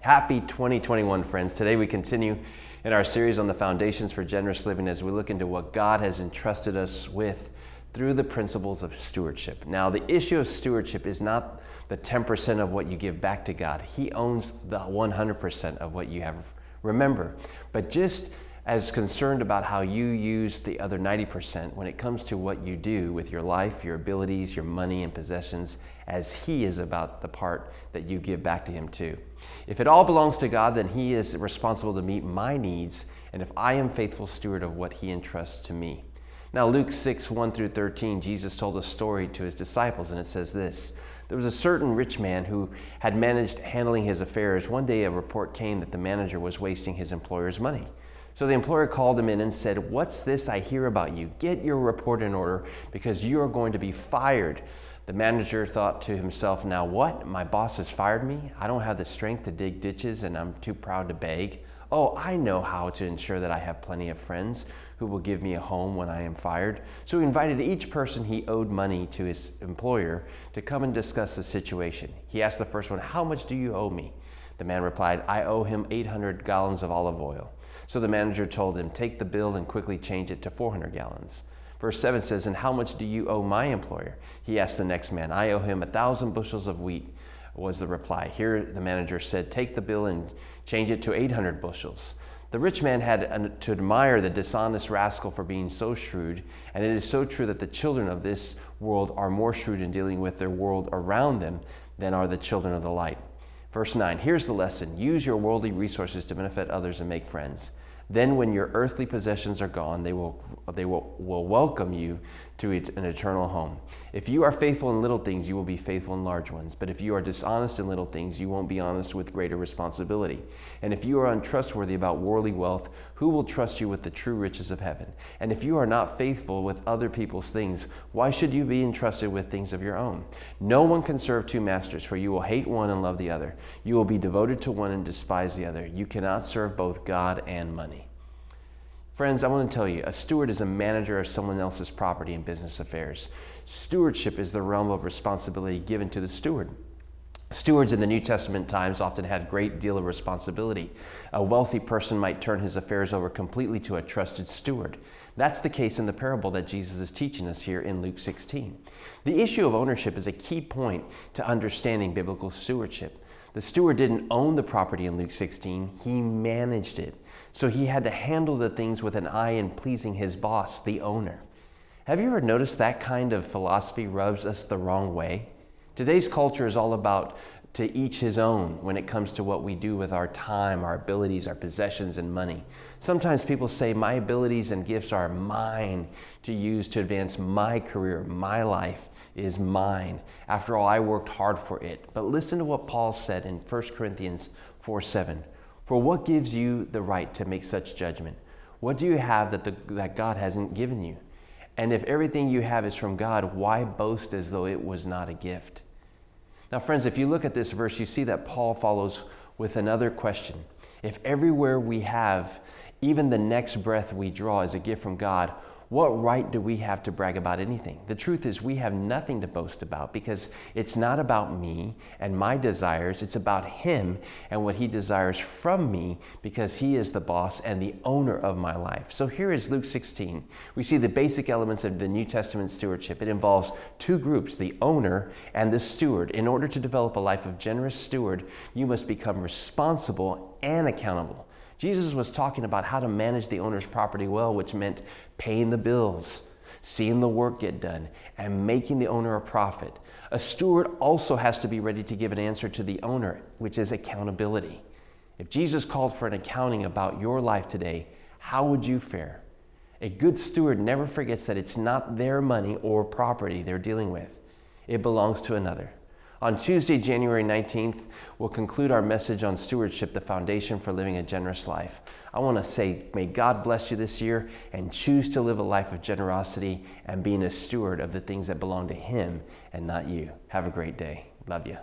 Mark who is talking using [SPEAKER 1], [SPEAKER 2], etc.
[SPEAKER 1] Happy 2021, friends. Today we continue in our series on the foundations for generous living as we look into what God has entrusted us with through the principles of stewardship. Now, the issue of stewardship is not the 10% of what you give back to God. He owns the 100% of what you have. Remember, but just as concerned about how you use the other 90% when it comes to what you do with your life, your abilities, your money and possessions, as He is about the part that you give back to Him too. If it all belongs to God, then He is responsible to meet my needs, and if I am faithful steward of what He entrusts to me. Now, Luke 6, 1 through 13, Jesus told a story to His disciples, and it says this: There was a certain rich man who had managed handling his affairs. One day a report came that the manager was wasting his employer's money. So the employer called him in and said, "What's this I hear about you? Get your report in order because you are going to be fired." The manager thought to himself, "Now what? My boss has fired me? I don't have the strength to dig ditches and I'm too proud to beg. Oh, I know how to ensure that I have plenty of friends who will give me a home when I am fired." So he invited each person he owed money to his employer to come and discuss the situation. He asked the first one, "How much do you owe me?" The man replied, "I owe him 800 gallons of olive oil." So the manager told him, "Take the bill and quickly change it to 400 gallons. Verse 7 says, "And how much do you owe my employer?" He asked the next man. "I owe him 1,000 bushels of wheat," was the reply. Here the manager said, "Take the bill and change it to 800 bushels. The rich man had to admire the dishonest rascal for being so shrewd, and it is so true that the children of this world are more shrewd in dealing with their world around them than are the children of the light. Verse 9, here's the lesson. Use your worldly resources to benefit others and make friends. Then when your earthly possessions are gone, they will welcome you to an eternal home. If you are faithful in little things, you will be faithful in large ones. But if you are dishonest in little things, you won't be honest with greater responsibility. And if you are untrustworthy about worldly wealth, who will trust you with the true riches of heaven? And if you are not faithful with other people's things, why should you be entrusted with things of your own? No one can serve two masters, for you will hate one and love the other. You will be devoted to one and despise the other. You cannot serve both God and money. Friends, I want to tell you, a steward is a manager of someone else's property and business affairs. Stewardship is the realm of responsibility given to the steward. Stewards in the New Testament times often had a great deal of responsibility. A wealthy person might turn his affairs over completely to a trusted steward. That's the case in the parable that Jesus is teaching us here in Luke 16. The issue of ownership is a key point to understanding biblical stewardship. The steward didn't own the property in Luke 16, he managed it. So he had to handle the things with an eye in pleasing his boss, the owner. Have you ever noticed that kind of philosophy rubs us the wrong way? Today's culture is all about to each his own when it comes to what we do with our time, our abilities, our possessions, and money. Sometimes people say, my abilities and gifts are mine to use to advance my career, my life is mine. After all, I worked hard for it. But listen to what Paul said in 1 Corinthians 4:7. For what gives you the right to make such judgment? What do you have that God hasn't given you? And if everything you have is from God, why boast as though it was not a gift? Now, friends, if you look at this verse, you see that Paul follows with another question. If everywhere we have, even the next breath we draw is a gift from God, what right do we have to brag about anything? The truth is we have nothing to boast about because it's not about me and my desires. It's about Him and what He desires from me because He is the boss and the owner of my life. So here is Luke 16. We see the basic elements of the New Testament stewardship. It involves two groups, the owner and the steward. In order to develop a life of generous steward, you must become responsible and accountable. Jesus was talking about how to manage the owner's property well, which meant paying the bills, seeing the work get done, and making the owner a profit. A steward also has to be ready to give an answer to the owner, which is accountability. If Jesus called for an accounting about your life today, how would you fare? A good steward never forgets that it's not their money or property they're dealing with. It belongs to another. On Tuesday, January 19th, we'll conclude our message on stewardship, the foundation for living a generous life. I want to say, may God bless you this year and choose to live a life of generosity and being a steward of the things that belong to Him and not you. Have a great day. Love you.